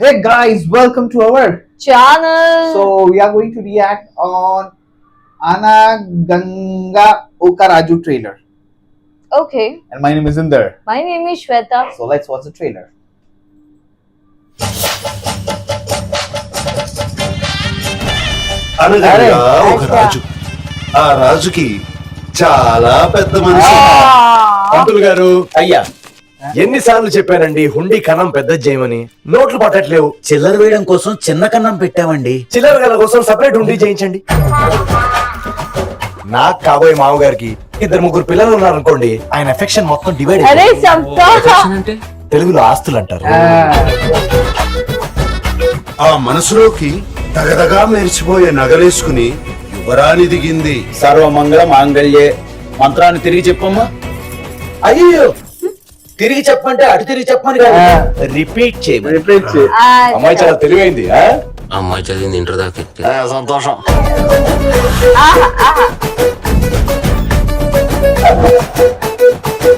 Hey guys, welcome to our channel. So we are going to react on Ana Ganga Okaraju trailer. Okay. And my name is Inder. My name is Shweta. So let's watch the trailer. అనగనగా ఒక రాజు. ఆ రాజుకి చాలా పెద్ద మనసు. పంతులు గారు అయ్యా ఎన్నిసార్లు చెప్పానండి హుండీ కన్నం పెద్ద చేయమని, నోట్లు పట్టట్లేవు. చిల్లర వేయడం కోసం చిన్న కన్నం పెట్టామండి. చిల్లర గల కోసం సపరేట్ హుండీ చేయించండి. నాకు కాబోయే మామగారికి 2-3 పిల్లలు ఉన్నారనుకోండి, ఆయన ఎఫెక్షన్ మొత్తం డివైడ్ అరే చంపా. తెలుగులో ఆస్తులు అంటారు. ఆ మనసులోకి దగదగా మెరిసిపోయే నగలేసుకుని యువరాణి దిగింది. సర్వమంగళ మాంగళ్యే మంత్రాన్ని తిరిగి చెప్పమ్మా. అయ్యో, తిరిగి చెప్పమంటే అటు తిరిగి చెప్పమని కాదు, రిపీట్ చేయమని. అమ్మాయి చాలా తెలివైంది. అమ్మాయి చదివింది ఇంటర్ దాకా ఎక్కి. సంతోషం.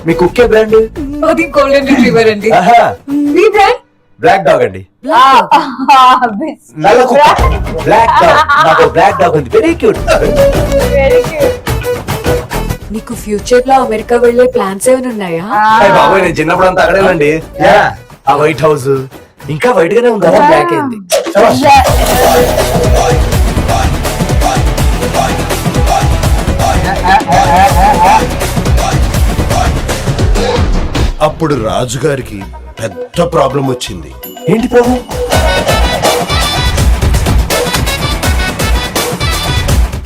మీ కుక్కే బ్రాండ్? అది గోల్డెన్ రిట్రీవర్ అండి. మీ బ్రాండ్? బ్లాక్ డాగ్ అండి. నల్ల కుక్క, బ్లాక్ డాగ్. నాకు బ్లాక్ డాగ్ ఉంది, వెరీ క్యూట్. నీకు ఫ్యూచర్ లో అమెరికా వెళ్ళే ప్లాన్స్ ఏమైనా ఉన్నాయా? బాబాయ్, నేను చిన్నప్పుడు అంతా అక్కడేనండి. ఆ వైట్ హౌస్ ఇంకా వైట్ గానే ఉందా? బ్లాక్ అయింది. అప్పుడు రాజుగారికి పెద్ద ప్రాబ్లం వచ్చింది. ఏంటి ప్రాబ్లం?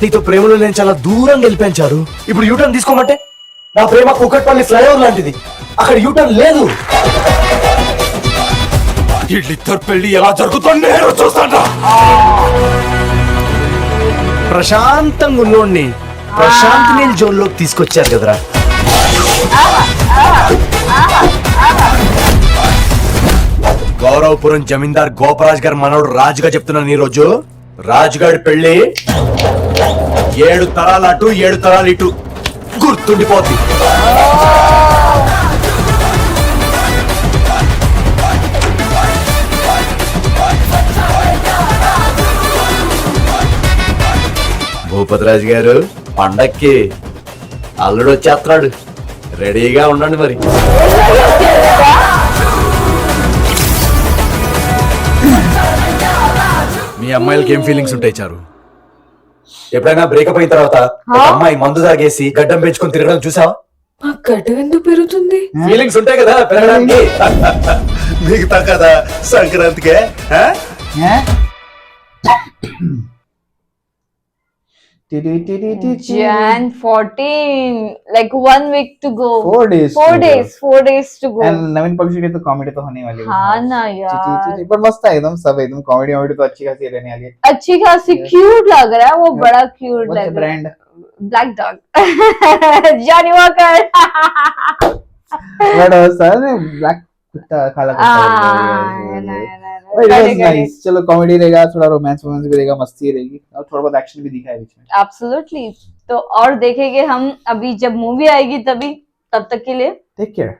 నీతో ప్రేమలో నేను చాలా దూరం గెలిపించారు. ఇప్పుడు యూటర్న్ తీసుకోమంటే నా ప్రేమ కుకట్పల్లి ఫ్లైఓవర్ లాంటిది, అక్కడ యూటర్న్ లేదు. వీళ్ళిద్దరు పెళ్లి ఎలా జరుగుతుందో నేను చూస్తాను. ప్రశాంతంగా ఉన్నోడిని ప్రశాంత్ నీల్ జోన్ లోకి తీసుకొచ్చారు కదరా. గౌరవపురం జమీందార్ గోపరాజ్ గారు మనోడు రాజుగా చెప్తున్నాను. ఈ రోజు రాజుగాడి పెళ్లి 7 తరాలు అటు 7 తరాలు ఇటు గుర్తుండిపోద్ది. భూపతిరాజు గారు, పండక్కి అల్లుడు వచ్చేస్తున్నాడు, రెడీగా ఉండండి మరి. మీ అమ్మాయిలకి ఏం ఫీలింగ్స్ ఉంటాయి చారు? ఎప్పుడైనా బ్రేకప్ అయిన తర్వాత ఒక అమ్మాయి మందు తాగేసి గడ్డం పెంచుకొని తిరగడం చూసావా? ఆ గడ్డం ఎందుకు పెరుగుతుంది? ఫీలింగ్స్ ఉంటాయి కదా పెరగడానికి. మిగతా కదా సంక్రాంతికే. Jan 14, like 1 week to go. 4 days. 4 days to go. And नवीन पक्षी तो कॉमेडी तो होने वाली है. हाँ ना यार, पर मस्त है एकदम, सब एकदम कॉमेडी वॉमेडी तो अच्छी खासी रहने वाली है. अच्छी खासी क्यूट लग रहा है वो, बड़ा क्यूट What's the लग रहा है. brand? Black dog. Johnny walker. But sir ने ब्लैक कुत्ता काला कुत्ता. नाइस. चलो कॉमेडी रहेगा, थोड़ा रोमांस वोमांस भी रहेगा, मस्ती रहेगी और थोड़ा बहुत एक्शन भी दिखा है बीच में. एब्सोल्युटली. तो और देखेंगे हम अभी जब मूवी आएगी तभी. तब तक के लिए टेक केयर.